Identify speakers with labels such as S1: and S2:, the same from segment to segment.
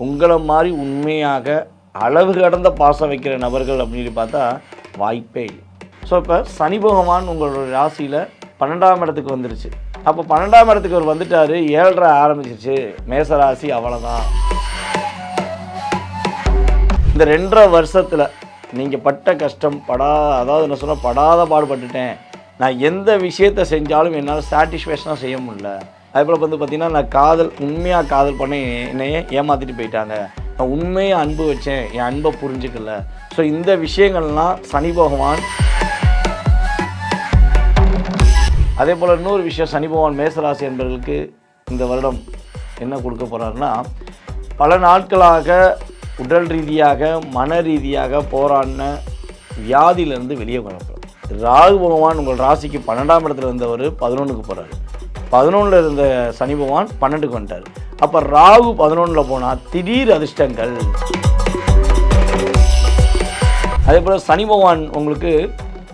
S1: உங்களை மாதிரி உண்மையாக அளவு கடந்த பாசம் வைக்கிற நபர்கள் அப்படின்னு பார்த்தா வாய்ப்பே இல்லை. ஸோ இப்போ சனி பகவான் உங்களோட ராசியில் 12ஆம் இடத்துக்கு வந்துருச்சு. அப்போ 12ஆம் இடத்துக்கு அவர் வந்துட்டார், 7.5 ஆரம்பிச்சிருச்சு. மேசராசி அவ்வளோதான். இந்த 2.5 வருஷத்தில் நீங்கள் பட்ட கஷ்டம் அதாவது என்ன சொன்னால் படாத பாடுபட்டுட்டேன். நான் எந்த விஷயத்தை செஞ்சாலும் என்னால் சாட்டிஸ்ஃபேக்ஷனாக செய்ய முடியல. அதுபோல் வந்து பார்த்திங்கன்னா நான் உண்மையாக காதல் பண்ண என்னையே ஏமாற்றிட்டு போயிட்டாங்க. நான் உண்மையாக அன்பு வச்சேன், என் அன்பை புரிஞ்சுக்கல. ஸோ இந்த விஷயங்கள்லாம் சனி பகவான். அதே போல் இன்னொரு விஷயம், சனி பகவான் மேசராசி என்பவர்களுக்கு இந்த வருடம் என்ன கொடுக்க போகிறாருன்னா, பல நாட்களாக உடல் ரீதியாக மன ரீதியாக போராடின வியாதியிலேருந்து வெளியே வரப்போம். ராகு பகவான் உங்கள் ராசிக்கு 12ஆம் இடத்துல இருந்தவர் 11க்கு போகிறாரு. 11ல் இருந்த சனி பகவான் 12க்கு வந்துட்டார். அப்போ ராகு 11ல் போனால் திடீர் அதிர்ஷ்டங்கள். அதே போல் சனி பகவான் உங்களுக்கு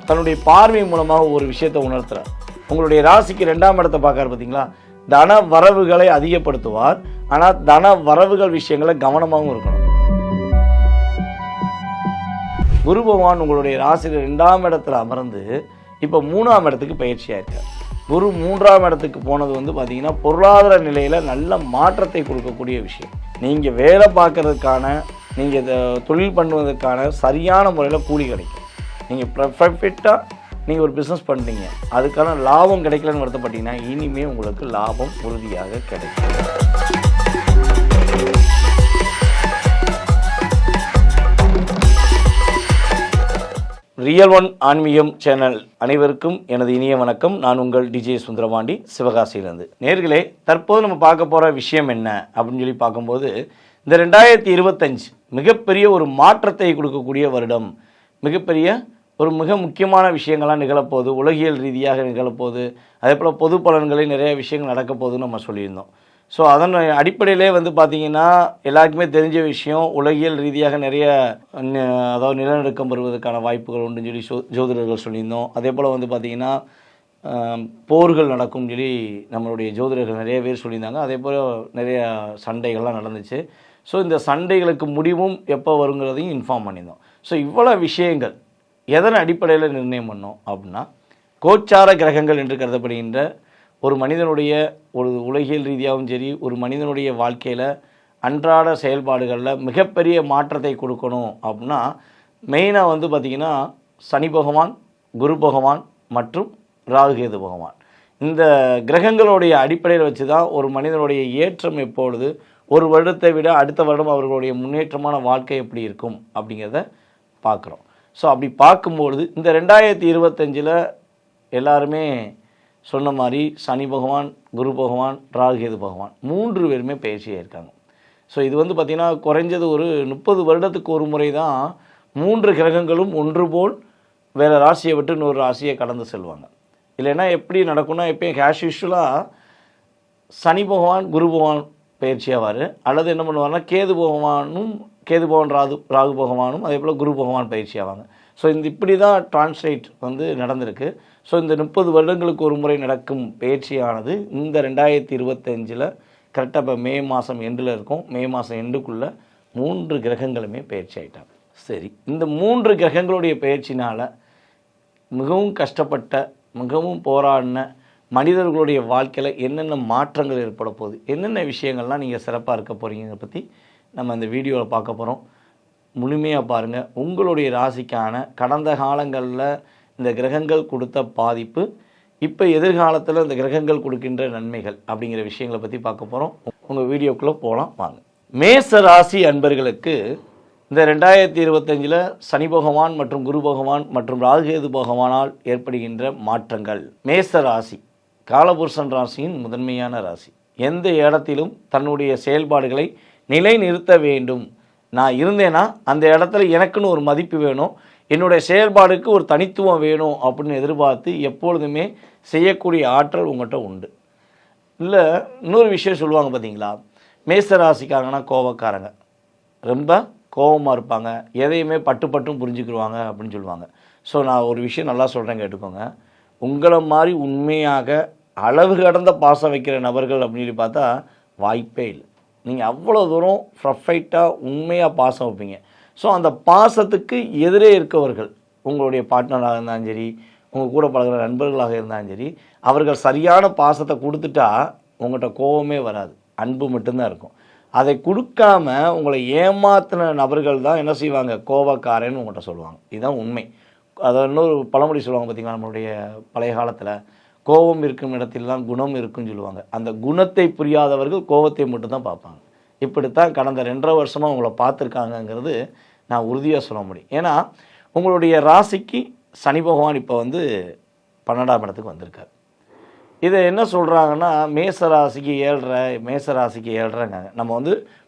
S1: தன்னுடைய பார்வை மூலமாக ஒரு விஷயத்தை உணர்த்துறார். உங்களுடைய ராசிக்கு 2ஆம் இடத்தை பார்க்காரு பார்த்தீங்களா, தன வரவுகளை அதிகப்படுத்துவார். ஆனால் தன வரவுகள் விஷயங்களை கவனமாகவும் இருக்கணும். குரு பகவான் உங்களுடைய ராசியில் 2ஆம் இடத்துல அமர்ந்து இப்போ 3ஆம் இடத்துக்கு பயிற்சியாக இருக்கார். குரு 3ஆம் இடத்துக்கு போனது வந்து பார்த்திங்கன்னா பொருளாதார நிலையில் நல்ல மாற்றத்தை கொடுக்கக்கூடிய விஷயம். நீங்கள் வேலை பார்க்குறதுக்கான, நீங்கள் தொழில் பண்ணுவதற்கான சரியான முறையில் கூலி கிடைக்கும். நீங்கள் பர்ஃபெக்டாக நீங்கள் ஒரு பிஸ்னஸ் பண்ணுறீங்க, அதுக்கான லாபம் கிடைக்கலன்னு வருத்தப்பட்டீங்கன்னா இனிமேல் உங்களுக்கு லாபம் உறுதியாக கிடைக்கும். ரியல் ஒன் ஆன்மீகம் சேனல் அனைவருக்கும் எனது இனிய வணக்கம். நான் உங்கள் டிஜே சுந்தரபாண்டி, சிவகாசியிலிருந்து. நேர்களே, தற்போது நம்ம பார்க்க போகிற விஷயம் என்ன அப்படின்னு சொல்லி பார்க்கும்போது, இந்த 2025 மிகப்பெரிய ஒரு மாற்றத்தை கொடுக்கக்கூடிய வருடம். மிக முக்கியமான விஷயங்கள்லாம் நிகழப்போகுது. உலகியல் ரீதியாக நிகழப்போகுது. அதே போல் பொது பலன்களில் நிறைய விஷயங்கள் நடக்க போகுதுன்னு நம்ம சொல்லியிருந்தோம். ஸோ அதன் அடிப்படையிலே வந்து பார்த்திங்கன்னா எல்லாருக்குமே தெரிஞ்ச விஷயம், உலகியல் ரீதியாக நிறைய அதாவது நிலநடுக்கம் வருவதற்கான வாய்ப்புகள் உண்டுன்னு சொல்லி ஜோதிடர்கள் சொல்லியிருந்தோம். அதே போல் வந்து பார்த்திங்கன்னா போர்கள் நடக்கும்னு சொல்லி நம்மளுடைய ஜோதிடர்கள் நிறைய பேர் சொல்லியிருந்தாங்க. அதே போல் நிறைய சண்டைகள்லாம் நடந்துச்சு. ஸோ இந்த சண்டைகளுக்கு முடிவும் எப்போ வருங்கிறதையும் இன்ஃபார்ம் பண்ணியிருந்தோம். ஸோ இவ்வளோ விஷயங்கள் எதன் அடிப்படையில் நிர்ணயம் பண்ணோம் அப்படின்னா, கோச்சார கிரகங்கள் என்று கருதப்படுகின்ற ஒரு மனிதனுடைய ஒரு உலகியல் ரீதியாகவும் சரி, ஒரு மனிதனுடைய வாழ்க்கையில் அன்றாட செயல்பாடுகளில் மிகப்பெரிய மாற்றத்தை கொடுக்கணும் அப்படின்னா மெயினாக வந்து பார்த்திங்கன்னா சனி பகவான், குரு பகவான் மற்றும் ராகுகேது பகவான், இந்த கிரகங்களுடைய அடிப்படையில் வச்சு தான் ஒரு மனிதனுடைய ஏற்றம் எப்பொழுது ஒரு வருடத்தை விட அடுத்த வருடம் அவர்களுடைய முன்னேற்றமான வாழ்க்கை எப்படி இருக்கும் அப்படிங்கிறத பார்க்குறோம். ஸோ அப்படி பார்க்கும்பொழுது இந்த 2025 எல்லாருமே சொன்ன மாதிரி சனி பகவான், குரு பகவான், ராகுகேது பகவான் 3 பேருமே பயிற்சியாக இருக்காங்க. ஸோ இது வந்து பார்த்திங்கன்னா குறைஞ்சது ஒரு 30 வருடத்துக்கு ஒரு முறை தான் 3 கிரகங்களும் ஒன்று போல் வேறு ராசியை விட்டு இன்னொரு ராசியை கடந்து செல்வாங்க. இல்லைன்னா எப்படி நடக்கும்னா, எப்பயும் கேஷ் யூஸ்வலாக சனி பகவான், குரு பகவான் பயிற்சியாவார். அல்லது என்ன பண்ணுவார்னா கேது பகவான் ராகு பகவானும் அதே போல் குரு பகவான் பயிற்சி ஆவாங்க. ஸோ இப்படி தான் டிரான்ஸ்லேட் வந்து நடந்திருக்கு. ஸோ இந்த 30 வருடங்களுக்கு ஒரு முறை நடக்கும் பயிற்சியானது இந்த 2025 கரெக்டாக இப்போ மே மாதம் எண்டில் இருக்கும். மே மாதம் எண்டுக்குள்ளே 3 கிரகங்களுமே பயிற்சி ஆகிட்டாங்க. சரி, இந்த 3 கிரகங்களுடைய பயிற்சினால் மிகவும் கஷ்டப்பட்ட, மிகவும் போராடின மனிதர்களுடைய வாழ்க்கையில் என்னென்ன மாற்றங்கள் ஏற்பட போகுது, என்னென்ன விஷயங்கள்லாம் நீங்கள் சிறப்பாக இருக்க போகிறீங்க பற்றி நம்ம இந்த வீடியோவில் பார்க்க போகிறோம். முழுமையாக பாருங்கள். உங்களுடைய ராசிக்கான கடந்த காலங்களில் இந்த கிரகங்கள் கொடுத்த பாதிப்பு, இப்போ எதிர்காலத்தில் இந்த கிரகங்கள் கொடுக்கின்ற நன்மைகள் அப்படிங்கிற விஷயங்களை பற்றி பார்க்க போகிறோம். உங்கள் வீடியோக்குள்ளே போகலாம் வாங்க. மேச ராசி அன்பர்களுக்கு இந்த 2025 சனி பகவான் மற்றும் குரு பகவான் மற்றும் ராகுகேது பகவானால் ஏற்படுகின்ற மாற்றங்கள். மேச ராசி காலபுருஷன் ராசியின் முதன்மையான ராசி. எந்த இடத்திலும் தன்னுடைய செயல்பாடுகளை நிலைநிறுத்த வேண்டும். நான் இருந்தேன்னா அந்த இடத்துல எனக்குன்னு ஒரு மதிப்பு வேணும், என்னுடைய செயல்பாடுக்கு ஒரு தனித்துவம் வேணும் அப்படின்னு எதிர்பார்த்து எப்பொழுதுமே செய்யக்கூடிய ஆற்றல் உங்கள்கிட்ட உண்டு. இல்லை, இன்னொரு விஷயம் சொல்லுவாங்க பார்த்தீங்களா, மேச ராசிக்காரங்கன்னா கோபக்காரங்க, ரொம்ப கோபமாக இருப்பாங்க, எதையுமே பட்டும் புரிஞ்சுக்கிடுவாங்க அப்படின்னு சொல்லுவாங்க. ஸோ நான் ஒரு விஷயம் நல்லா சொல்கிறேன், கேட்டுக்கோங்க. உங்களை மாதிரி உண்மையாக அளவு கடந்த பாசம் வைக்கிற நபர்கள் அப்படின்னு பார்த்தா வாய்ப்பே இல்லை. நீங்கள் அவ்வளோ தூரம் பர்ஃபெக்டாக உண்மையாக பாசம் வைப்பீங்க. ஸோ அந்த பாசத்துக்கு எதிரே இருக்கவர்கள், உங்களுடைய பார்ட்னராக இருந்தாலும் சரி, உங்கள் கூட பழகிற நண்பர்களாக இருந்தாலும் சரி, அவர்கள் சரியான பாசத்தை கொடுத்துட்டா உங்கள்கிட்ட கோபமே வராது, அன்பு மட்டும்தான் இருக்கும். அதை கொடுக்காம உங்களை ஏமாத்தின நபர்கள் தான் என்ன செய்வாங்க, கோபக்காரன்னு உங்கள்கிட்ட சொல்லுவாங்க. இதுதான் உண்மை. அதை இன்னொரு பழமொழி சொல்லுவாங்க பார்த்தீங்களா, நம்மளுடைய பழைய காலத்தில், கோபம் இருக்கும் இடத்தில் தான் குணம் இருக்குன்னு சொல்லுவாங்க. அந்த குணத்தை புரியாதவர்கள் கோபத்தை மட்டும்தான் பார்ப்பாங்க. இப்படித்தான் கடந்த 2.5 வருஷமாக உங்களை பார்த்துருக்காங்கங்கிறது நான் உறுதியாக சொல்ல முடியும். ஏன்னா உங்களுடைய ராசிக்கு சனி பகவான் இப்போ 12ஆம் இடத்துக்கு வந்திருக்கார். இதை என்ன சொல்கிறாங்கன்னா, மேசராசிக்கு 7.5 நம்ம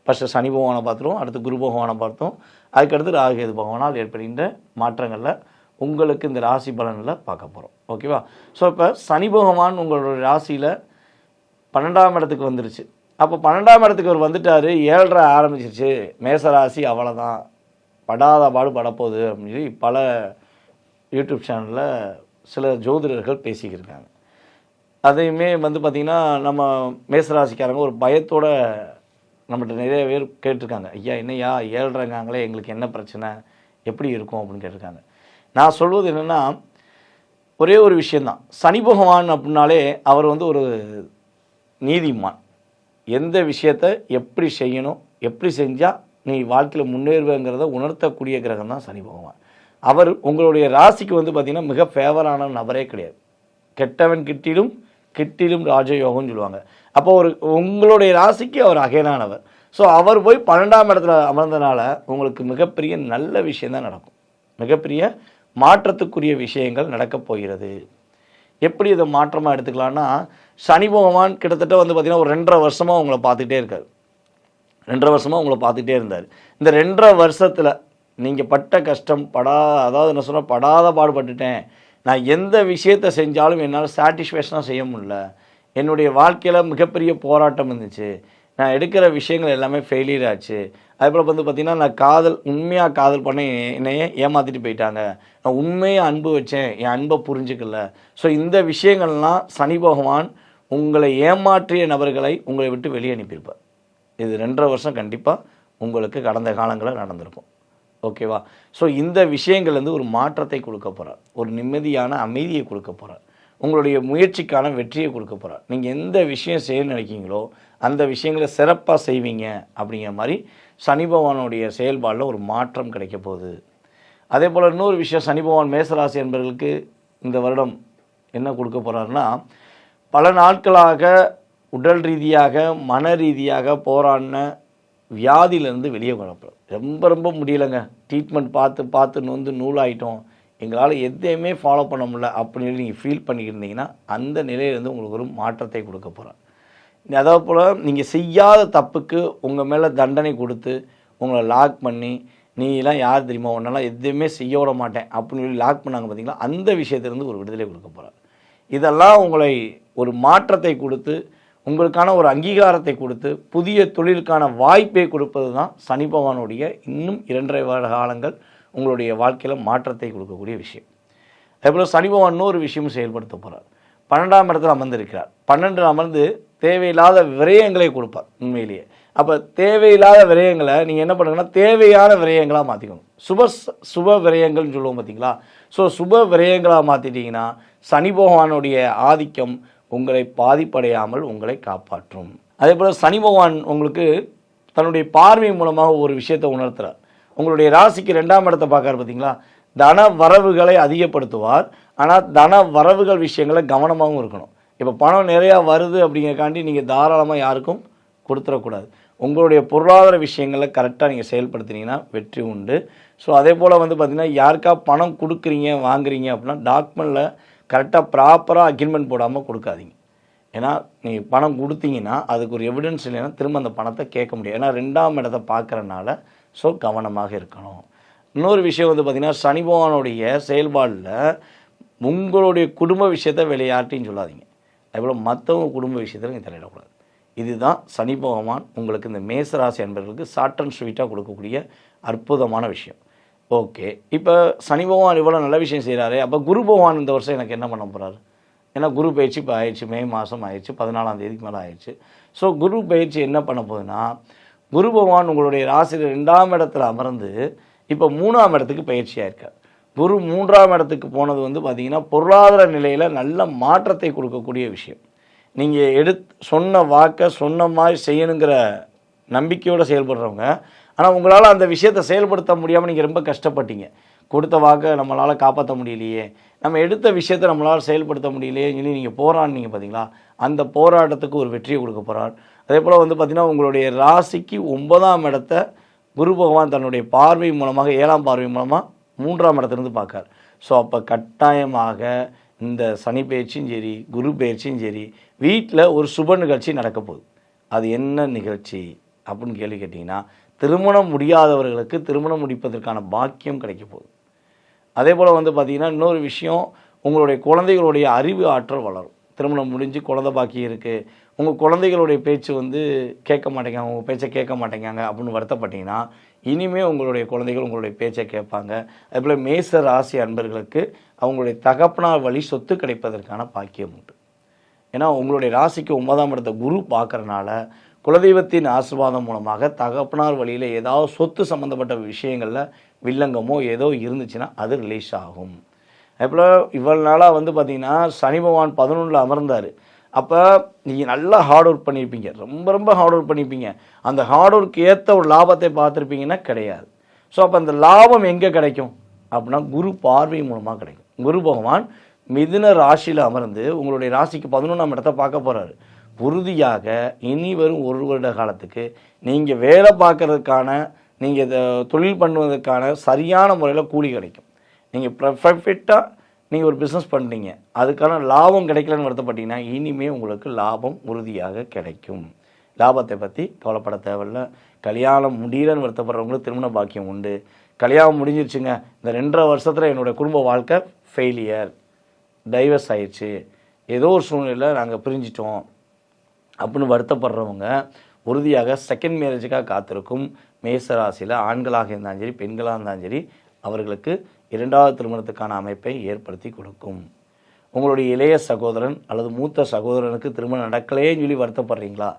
S1: ஃபஸ்ட்டு சனி பகவானை பார்த்துருவோம், அடுத்து குரு பகவானை பார்த்தோம், அதுக்கடுத்து ராகு கேது பகவானால் ஏற்படுகின்ற மாற்றங்களில் உங்களுக்கு இந்த ராசி பலனில் பார்க்க போகிறோம். ஓகேவா? ஸோ இப்போ சனி பகவான் உங்களுடைய ராசியில் 12ஆம் இடத்துக்கு வந்துருச்சு. அப்போ 12ஆம் இடத்துக்கு அவர் வந்துட்டார், 7.5 ஆரம்பிச்சிருச்சு, மேசராசி அவ்வளோதான், படாத பாடு படப்போகுது அப்படின்னு சொல்லி பல யூடியூப் சேனலில் சில ஜோதிடர்கள் பேசிக்கிருக்காங்க. அதையுமே பார்த்திங்கன்னா நம்ம மேசராசிக்காரங்க ஒரு பயத்தோடு நம்மகிட்ட நிறைய பேர் கேட்டிருக்காங்க, ஐயா என்னையா 7.5 எங்களுக்கு என்ன பிரச்சனை, எப்படி இருக்கும் அப்படின்னு கேட்டிருக்காங்க. நான் சொல்வது என்னென்னா, ஒரே ஒரு விஷயந்தான். சனி பகவான் அப்படின்னாலே அவர் ஒரு நீதிமான். எந்த விஷயத்தை எப்படி செய்யணும், எப்படி செஞ்சால் நீ வாழ்க்கையில் முன்னேறுவேங்கிறத உணர்த்தக்கூடிய கிரகம் தான் சனி பகவான். அவர் உங்களுடைய ராசிக்கு பார்த்திங்கன்னா மிக ஃபேவரான நபரே கிடையாது. கெட்டவன் கிட்டிலும் ராஜயோகம்னு சொல்லுவாங்க. அப்போ உங்களுடைய ராசிக்கு அவர் அகைனானவர். ஸோ அவர் போய் 12ஆம் இடத்துல அமர்ந்தனால உங்களுக்கு மிகப்பெரிய நல்ல விஷயந்தான் நடக்கும். மிகப்பெரிய மாற்றத்துக்குரிய விஷயங்கள் நடக்கப் போகிறது. எப்படி இதை மாற்றமாக எடுத்துக்கலான்னா, சனி பகவான் கிட்டத்தட்ட பார்த்திங்கன்னா ஒரு 2.5 வருஷமாக உங்களை பார்த்துக்கிட்டே இருக்கார். 2.5 வருஷமாக உங்களை பார்த்துக்கிட்டே இருந்தார். இந்த 2.5 வருஷத்தில் நீங்கள் பட்ட கஷ்டம் அதாவது என்ன சொன்னால், படாத பாடுபட்டுட்டேன், நான் எந்த விஷயத்தை செஞ்சாலும் என்னால் சாட்டிஸ்ஃபேக்ஷனாக செய்ய முடியல, என்னுடைய வாழ்க்கையில் மிகப்பெரிய போராட்டம் இருந்துச்சு, நான் எடுக்கிற விஷயங்கள் எல்லாமே ஃபெயிலியர் ஆச்சு, அதுபோல் பார்த்திங்கன்னா நான் உண்மையாக காதல் பண்ண என்னையே ஏமாற்றிட்டு போயிட்டாங்க, நான் உண்மையாக அன்பு வச்சேன், என் அன்பை புரிஞ்சுக்கல. ஸோ இந்த விஷயங்கள்லாம் சனி பகவான் உங்களை ஏமாற்றிய நபர்களை உங்களை விட்டு வெளியே அனுப்பியிருப்பார். இது 2.5 வருஷம் கண்டிப்பாக உங்களுக்கு கடந்த காலங்களில் நடந்திருக்கும். ஓகேவா? ஸோ இந்த விஷயங்கள்லேருந்து ஒரு மாற்றத்தை கொடுக்க போகிறார், ஒரு நிம்மதியான அமைதியை கொடுக்க போகிறார், உங்களுடைய முயற்சிக்கான வெற்றியை கொடுக்க போகிறார். நீங்கள் எந்த விஷயம் செய்ய நினைக்கிங்களோ அந்த விஷயங்களை சிறப்பாக செய்வீங்க. அப்படிங்கிற மாதிரி சனி பகவானுடைய செயல்பாடில் ஒரு மாற்றம் கிடைக்க போகுது. அதே போல் இன்னொரு விஷயம், சனி பகவான் மேசராசி என்பவர்களுக்கு இந்த வருடம் என்ன கொடுக்க போகிறாருன்னா, பல நாட்களாக உடல் ரீதியாக மன ரீதியாக போராடின வியாதியிலேருந்து வெளியே வரப்போம். ரொம்ப முடியலைங்க, ட்ரீட்மெண்ட் பார்த்து நூலாயிட்டோம், எங்களால் எதையுமே ஃபாலோ பண்ண முடியல அப்படின்னு நீங்கள் ஃபீல் பண்ணியிருந்தீங்கன்னா அந்த நிலையிலேருந்து உங்களுக்கு ஒரு மாற்றத்தை கொடுக்க போகிறேன். அதே போல் நீங்கள் செய்யாத தப்புக்கு உங்கள் மேலே தண்டனை கொடுத்து உங்களை லாக் பண்ணி, நீலாம் யார் தெரியுமா, உன்னெல்லாம் எதுவுமே செய்ய விட மாட்டேன் அப்படின்னு சொல்லி லாக் பண்ணாங்க பார்த்தீங்களா, அந்த விஷயத்திலேருந்து ஒரு விடுதலை கொடுக்க போகிறார். இதெல்லாம் உங்களை ஒரு மாற்றத்தை கொடுத்து, உங்களுக்கான ஒரு அங்கீகாரத்தை கொடுத்து, புதிய தொழிலுக்கான வாய்ப்பை கொடுப்பது தான் சனி பகவானுடைய இன்னும் 2.5 வருட காலங்கள் உங்களுடைய வாழ்க்கையில் மாற்றத்தை கொடுக்கக்கூடிய விஷயம். அதேபோல் சனி பகவான் இன்னொரு விஷயமும் செயல்படுத்த போகிறார். 12ஆம் இடத்துல அமர்ந்திருக்கிறார். 12 அமர்ந்து தேவையில்லாத விரயங்களை கொடுப்பார் உண்மையிலேயே. அப்போ தேவையில்லாத விரயங்களை நீங்கள் என்ன பண்ணுங்கன்னா, தேவையான விரயங்களாக மாற்றிக்கணும். சுப விரயங்கள்னு சொல்லுவோம் பார்த்தீங்களா. ஸோ சுப விரயங்களாக மாற்றிட்டிங்கன்னா சனி பகவானுடைய ஆதிக்கம் உங்களை பாதிப்படையாமல் உங்களை காப்பாற்றும். அதே போல் சனி பகவான் உங்களுக்கு தன்னுடைய பார்வை மூலமாக ஒரு விஷயத்தை உணர்த்துறார். உங்களுடைய ராசிக்கு 2ஆம் இடத்தை பார்க்காரு பார்த்தீங்களா, தன வரவுகளை அதிகப்படுத்துவார். ஆனால் தன வரவுகள் விஷயங்களை கவனமாகவும் இருக்கணும். இப்போ பணம் நிறையா வருது அப்படிங்கிறக்காண்டி நீங்கள் தாராளமாக யாருக்கும் கொடுத்துடக்கூடாது. உங்களுடைய பொருளாதார விஷயங்களை கரெக்டாக நீங்கள் செயல்படுத்துனீங்கன்னா வெற்றி உண்டு. ஸோ அதே போல் பார்த்திங்கன்னா, யாருக்கா பணம் கொடுக்குறீங்க வாங்குறீங்க அப்படின்னா டாக்குமெண்ட்டில் கரெக்டாக ப்ராப்பராக அக்ரிமெண்ட் போடாமல் கொடுக்காதீங்க. ஏன்னா நீங்கள் பணம் கொடுத்தீங்கன்னா அதுக்கு ஒரு எவிடன்ஸ் இல்லைன்னா திரும்ப அந்த பணத்தை கேட்க முடியாது. ஏன்னா 2ஆம் இடத்தை பார்க்குறனால ஸோ கவனமாக இருக்கணும். இன்னொரு விஷயம் பார்த்திங்கன்னா, சனி பகவானுடைய செயல்பாடில் உங்களுடைய குடும்ப விஷயத்தை விளையாட்டின்னு சொல்லாதீங்க. அதுபோல் மற்றவங்க குடும்ப விஷயத்தில் நீங்கள் தலையிடக்கூடாது. இதுதான் சனி பகவான் உங்களுக்கு இந்த மேசராசி என்பவர்களுக்கு ஷார்ட் அண்ட் ஸ்வீட்டாக கொடுக்கக்கூடிய அற்புதமான விஷயம். ஓகே, இப்போ சனி பகவான் இவ்வளோ நல்ல விஷயம் செய்கிறாரு, அப்போ குரு பகவான் இந்த வருஷம் எனக்கு என்ன பண்ண போகிறாரு, ஏன்னா குரு பயிற்சி இப்போ ஆயிடுச்சு, மே மாதம் ஆயிடுச்சு, 14ஆம் தேதிக்கு மேலே ஆயிடுச்சு. ஸோ குரு பயிற்சி என்ன பண்ண போகுதுன்னா, குரு பகவான் உங்களுடைய ராசியில் 2ஆம் இடத்துல அமர்ந்து இப்போ 3ஆம் இடத்துக்கு பயிற்சியாக இருக்கார். குரு 3ஆம் இடத்துக்கு போனது வந்து பார்த்திங்கன்னா பொருளாதார நிலையில் நல்ல மாற்றத்தை கொடுக்கக்கூடிய விஷயம். நீங்கள் சொன்ன வாக்கை சொன்ன மாதிரி செய்யணுங்கிற நம்பிக்கையோடு செயல்படுறவங்க, ஆனால் உங்களால் அந்த விஷயத்தை செயல்படுத்த முடியாமல் நீங்கள் ரொம்ப கஷ்டப்பட்டீங்க. கொடுத்த வாக்கை நம்மளால் காப்பாற்ற முடியலையே, நம்ம எடுத்த விஷயத்தை நம்மளால் செயல்படுத்த முடியலையே சொல்லி நீங்கள் போராடினீங்க பார்த்தீங்களா, அந்த போராட்டத்துக்கு ஒரு வெற்றியை கொடுக்க போகிறார். அதே போல் வந்து பார்த்திங்கன்னா உங்களுடைய ராசிக்கு 9ஆம் இடத்தை குரு பகவான் தன்னுடைய பார்வை மூலமாக 7ஆம் பார்வை மூலமாக 3ஆம் இடத்துலேருந்து பார்க்கார். ஸோ அப்போ கட்டாயமாக இந்த சனி பயிற்சியும் சரி, குரு பயிற்சியும் சரி, வீட்டில் ஒரு சுப நிகழ்ச்சி நடக்க போகுது. அது என்ன நிகழ்ச்சி அப்படின்னு கேள்வி கேட்டிங்கன்னா, திருமணம் முடியாதவர்களுக்கு திருமணம் முடிப்பதற்கான பாக்கியம் கிடைக்க போகுது. அதே போல் வந்து பார்த்திங்கன்னா இன்னொரு விஷயம், உங்களுடைய குழந்தைகளுடைய அறிவு ஆற்றல் வளரும். திருமணம் முடிஞ்சு குழந்தை பாக்கியம் இருக்குது, உங்கள் குழந்தைகளுடைய பேச்சு வந்து கேட்க மாட்டேங்காங்க, உங்கள் பேச்சை கேட்க மாட்டேங்காங்க அப்படின்னு வருத்தப்பட்டீங்கன்னா, இனிமேல் உங்களுடைய குழந்தைகள் உங்களுடைய பேச்சை கேட்பாங்க. அதேபோல் மேச ராசி அன்பர்களுக்கு அவங்களுடைய தகப்பனார் வழி சொத்து கிடைப்பதற்கான பாக்கியம் உண்டு. ஏன்னா உங்களுடைய ராசிக்கு 9ஆம் இடத்தை குரு பார்க்குறனால குலதெய்வத்தின் ஆசீர்வாதம் மூலமாக தகப்பனார் வழியில் ஏதாவது சொத்து சம்மந்தப்பட்ட விஷயங்களில் வில்லங்கமோ ஏதோ இருந்துச்சுன்னா அது ரிலீஸ் ஆகும். அதேபோல் இவ்வளவு நாளாக வந்து பார்த்திங்கன்னா சனி பகவான் 11ல் அமர்ந்தார். அப்போ நீங்கள் நல்லா ஹார்ட் ஒர்க் பண்ணியிருப்பீங்க, ரொம்ப ஹார்ட் ஒர்க் பண்ணியிருப்பீங்க. அந்த ஹார்ட் ஒர்க் ஏற்ற ஒரு லாபத்தை பார்த்துருப்பீங்கன்னா கிடையாது. ஸோ அப்போ அந்த லாபம் எங்கே கிடைக்கும் அப்படின்னா குரு பார்வை மூலமாக கிடைக்கும். குரு பகவான் மிதுன ராசியில் அமர்ந்து உங்களுடைய ராசிக்கு 11ஆம் இடத்தை பார்க்க போகிறாரு. உறுதியாக இனி வரும் 1 வருட காலத்துக்கு நீங்கள் வேலை பார்க்கறதுக்கான, நீங்கள் தொழில் பண்ணுவதற்கான சரியான முறையில் கூலி கிடைக்கும். நீங்கள் பர்ஃபெக்டாக நீங்கள் ஒரு பிஸ்னஸ் பண்ணுறீங்க, அதுக்கான லாபம் கிடைக்கலன்னு வருத்தப்பட்டீங்கன்னா இனிமேல் உங்களுக்கு லாபம் உறுதியாக கிடைக்கும். லாபத்தை பற்றி கவலைப்பட தேவையில்லை. கல்யாணம் முடியலன்னு வருத்தப்படுறவங்களுக்கு திருமண பாக்கியம் உண்டு. கல்யாணம் முடிஞ்சிருச்சுங்க, இந்த 2.5 வருஷத்தில் என்னோடய குடும்ப வாழ்க்கை ஃபெயிலியர், டைவர்ஸ் ஆயிடுச்சு, ஏதோ ஒரு சூழ்நிலையில் நாங்கள் பிரிஞ்சிட்டோம் அப்படின்னு வருத்தப்படுறவங்க உறுதியாக செகண்ட் மேரேஜுக்காக காத்திருக்கும் மேசராசியில் ஆண்களாக இருந்தாலும் சரி, பெண்களாக இருந்தாலும் சரி, அவர்களுக்கு 2வது திருமணத்துக்கான அமைப்பை ஏற்படுத்தி கொடுக்கும். உங்களுடைய இளைய சகோதரன் அல்லது மூத்த சகோதரனுக்கு திருமணம் நடக்கலேன்னு சொல்லி வருத்தப்படுறீங்களா,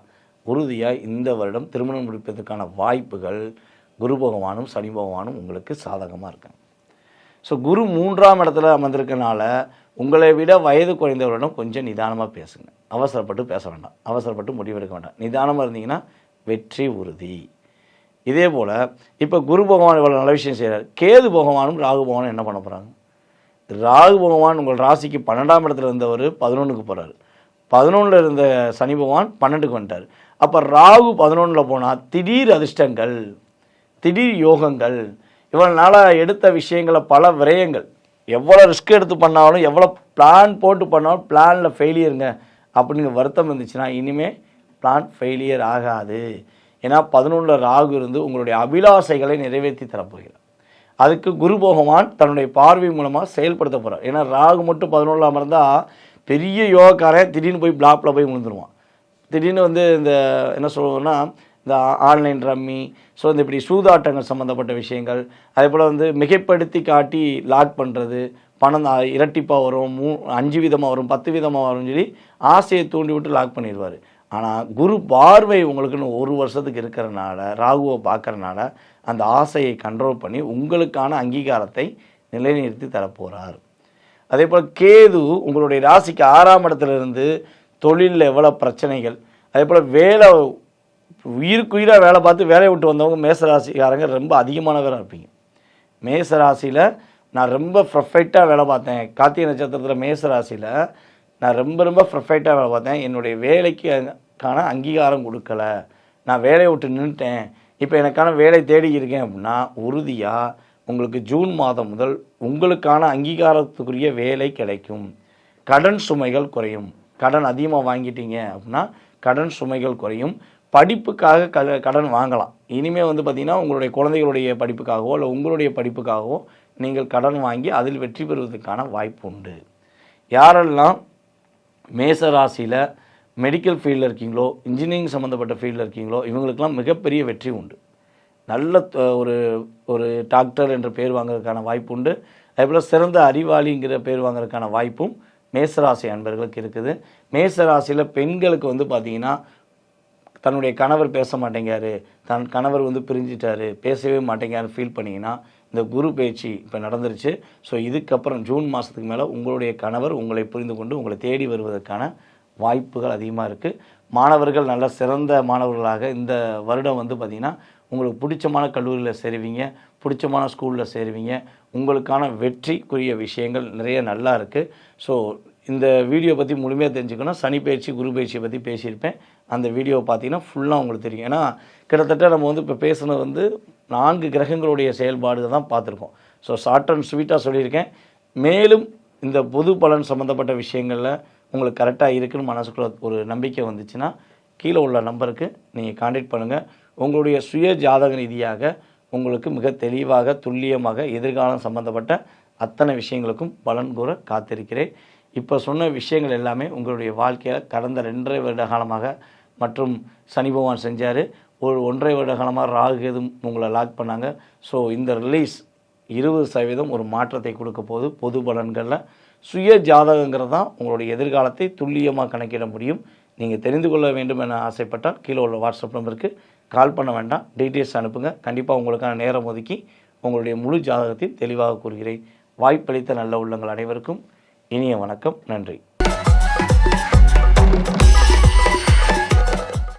S1: உறுதியாக இந்த வருடம் திருமணம் முடிப்பதற்கான வாய்ப்புகள் குரு பகவானும் சனி பகவானும் உங்களுக்கு சாதகமாக இருக்காங்க. ஸோ குரு 3ஆம் இடத்துல அமர்ந்திருக்கனால உங்களை விட வயது குறைந்தவரிடம் கொஞ்சம் நிதானமாக பேசுங்க. அவசரப்பட்டு பேச வேண்டாம், அவசரப்பட்டு முடிவெடுக்க வேண்டாம். நிதானமாக இருந்தீங்கன்னா வெற்றி உறுதி. இதே போல் இப்போ குரு பகவான் இவ்வளோ நல்ல விஷயம் செய்கிறார். கேது பகவானும் ராகு பகவானும் என்ன பண்ண போகிறாங்க? ராகு பகவான் உங்கள் ராசிக்கு 12ஆம் இடத்துல இருந்தவர் 11க்கு போகிறார். 11ல் இருந்த சனி பகவான் 12க்கு வந்துட்டார். அப்போ ராகு 11ல் போனால் திடீர் அதிர்ஷ்டங்கள், திடீர் யோகங்கள், இவ்வளோ நாளாக எடுத்த விஷயங்களை பல விரயங்கள், எவ்வளோ ரிஸ்க் எடுத்து பண்ணாலும், எவ்வளோ பிளான் போட்டு பண்ணாலும் பிளானில் ஃபெயிலியருங்க அப்படின்னு வருத்தம் இருந்துச்சுன்னா இனிமேல் பிளான் ஃபெயிலியர் ஆகாது. ஏன்னா 11ல் ராகு இருந்து உங்களுடைய அபிலாசைகளை நிறைவேற்றி தரப்போகிறார். அதுக்கு குரு பகவான் தன்னுடைய பார்வை மூலமாக செயல்படுத்த போகிறார். ஏன்னா ராகு மட்டும் 11ல் அமர்ந்தால் பெரிய யோகக்காரன் திடீர்னு போய் பிளாப்பில் போய் விழுந்துருவான். திடீர்னு வந்து இந்த என்ன சொல்லுவோம்னா இந்த ஆன்லைன் ரம்மி, ஸோ இந்த இப்படி சூதாட்டங்கள் சம்மந்தப்பட்ட விஷயங்கள், அதே போல் வந்து மிகைப்படுத்தி காட்டி லாக் பண்ணுறது, பணம் இரட்டிப்பாக வரும், 5 விதமாக வரும், 10 விதமாக வரும்னு சொல்லி ஆசையை தூண்டி விட்டு லாக் பண்ணிடுவார். ஆனால் குரு பார்வை உங்களுக்குன்னு 1 வருஷத்துக்கு இருக்கிறனால, ராகுவை பார்க்குறனால அந்த ஆசையை கண்ட்ரோல் பண்ணி உங்களுக்கான அங்கீகாரத்தை நிலைநிறுத்தி தரப்போகிறார். அதே போல் கேது உங்களுடைய ராசிக்கு 6ஆம் இடத்துல இருந்து தொழிலில் எவ்வளோ பிரச்சனைகள், அதே போல் வேலை உயிருக்குயிராக வேலை பார்த்து வேலையை விட்டு வந்தவங்க மேசராசிக்காரங்க ரொம்ப அதிகமானவராக இருப்பீங்க. மேசராசியில் நான் ரொம்ப பர்ஃபெக்டாக வேலை பார்த்தேன், கார்த்திகை நட்சத்திரத்தில் மேசராசியில் நான் ரொம்ப பர்ஃபெக்டாக வேலை பார்த்தேன், என்னுடைய வேலைக்கான அங்கீகாரம் கொடுக்கல, நான் வேலையை விட்டு நின்றுட்டேன், இப்போ எனக்கான வேலை தேடி இருக்கேன் அப்படின்னா உறுதியாக உங்களுக்கு ஜூன் மாதம் முதல் உங்களுக்கான அங்கீகாரத்துக்குரிய வேலை கிடைக்கும். கடன் சுமைகள் குறையும். கடன் அதிகமாக வாங்கிட்டீங்க அப்படின்னா கடன் சுமைகள் குறையும். படிப்புக்காக கடன் வாங்கலாம். இனிமேல் வந்து பார்த்திங்கன்னா உங்களுடைய குழந்தைகளுடைய படிப்புக்காகவோ இல்லை உங்களுடைய படிப்புக்காகவோ நீங்கள் கடன் வாங்கி அதில் வெற்றி பெறுவதற்கான வாய்ப்பு உண்டு. யாரெல்லாம் மேசராசியில் மெடிக்கல் ஃபீல்டில் இருக்கீங்களோ, இன்ஜினியரிங் சம்மந்தப்பட்ட ஃபீல்டில் இருக்கீங்களோ, இவங்களுக்கெல்லாம் மிகப்பெரிய வெற்றி உண்டு. நல்ல ஒரு டாக்டர் என்ற பேர் வாங்குறதுக்கான வாய்ப்பு உண்டு. அதேபோல் சிறந்த அறிவாளிங்கிற பேர் வாங்குறதுக்கான வாய்ப்பும் மேசராசி அன்பர்களுக்கு இருக்குது. மேசராசியில் பெண்களுக்கு வந்து பார்த்திங்கன்னா தன்னுடைய கணவர் பேச மாட்டேங்காரு, தன் கணவர் வந்து பிரிஞ்சிட்டாரு, பேசவே மாட்டேங்காருன்னு ஃபீல் பண்ணிங்கன்னா இந்த குரு பயிற்சி இப்போ நடந்துருச்சு. ஸோ இதுக்கப்புறம் ஜூன் மாதத்துக்கு மேலே உங்களுடைய கணவர் உங்களை புரிந்து கொண்டு உங்களை தேடி வருவதற்கான வாய்ப்புகள் அதிகமாக இருக்குது. மாணவர்கள் நல்ல சிறந்த மாணவர்களாக இந்த வருடம் வந்து பார்த்திங்கன்னா உங்களுக்கு பிடிச்சமான கல்லூரியில் சேருவீங்க, பிடிச்சமான ஸ்கூலில் சேருவீங்க. உங்களுக்கான வெற்றிக்குரிய விஷயங்கள் நிறைய நல்லா இருக்குது. ஸோ இந்த வீடியோ பற்றி முழுமையாக தெரிஞ்சுக்கணும். சனி பயிற்சி குரு பயிற்சியை பற்றி பேசியிருப்பேன். அந்த வீடியோவை பார்த்தீங்கன்னா ஃபுல்லாக உங்களுக்கு தெரியும். ஏன்னா கிட்டத்தட்ட நம்ம வந்து இப்போ பேசுனது வந்து 4 கிரகங்களுடைய செயல்பாடுகள் தான் பார்த்துருக்கோம். ஸோ ஷார்ட் அண்ட் ஸ்வீட்டாக சொல்லியிருக்கேன். மேலும் இந்த பொது பலன் சம்மந்தப்பட்ட விஷயங்களில் உங்களுக்கு கரெக்டாக இருக்குன்னு மனசுக்குள்ள ஒரு நம்பிக்கை வந்துச்சுன்னா கீழே உள்ள நம்பருக்கு நீங்கள் கான்டாக்ட் பண்ணுங்கள். உங்களுடைய சுய ஜாதக ரீதியாக உங்களுக்கு மிக தெளிவாக துல்லியமாக எதிர்காலம் சம்பந்தப்பட்ட அத்தனை விஷயங்களுக்கும் பலன் கூற காத்திருக்கிறேன். இப்போ சொன்ன விஷயங்கள் எல்லாமே உங்களுடைய வாழ்க்கையில் கடந்த 2.5 வருட காலமாக மற்றும் சனி பகவான் செஞ்சார். ஒரு 1.5 வருட காலமாக ராகு கேது உங்களை லாக் பண்ணாங்க. ஸோ இந்த ரிலீஸ் 20% ஒரு மாற்றத்தை கொடுக்க போது பொது பலன்களில் சுய ஜாதகங்கிறது தான் உங்களுடைய எதிர்காலத்தை துல்லியமாக கணக்கிட முடியும். நீங்கள் தெரிந்து கொள்ள வேண்டும் என ஆசைப்பட்டால் கீழே உள்ள வாட்ஸ்அப் நம்பருக்கு கால் பண்ண வேண்டாம், டீட்டெயில்ஸ் அனுப்புங்க. கண்டிப்பாக உங்களுக்கான நேரம் ஒதுக்கி உங்களுடைய முழு ஜாதகத்தையும் தெளிவாக கூறுகிறேன். வாய்ப்பளித்த நல்ல உள்ளங்கள் அனைவருக்கும் இனிய வணக்கம். நன்றி.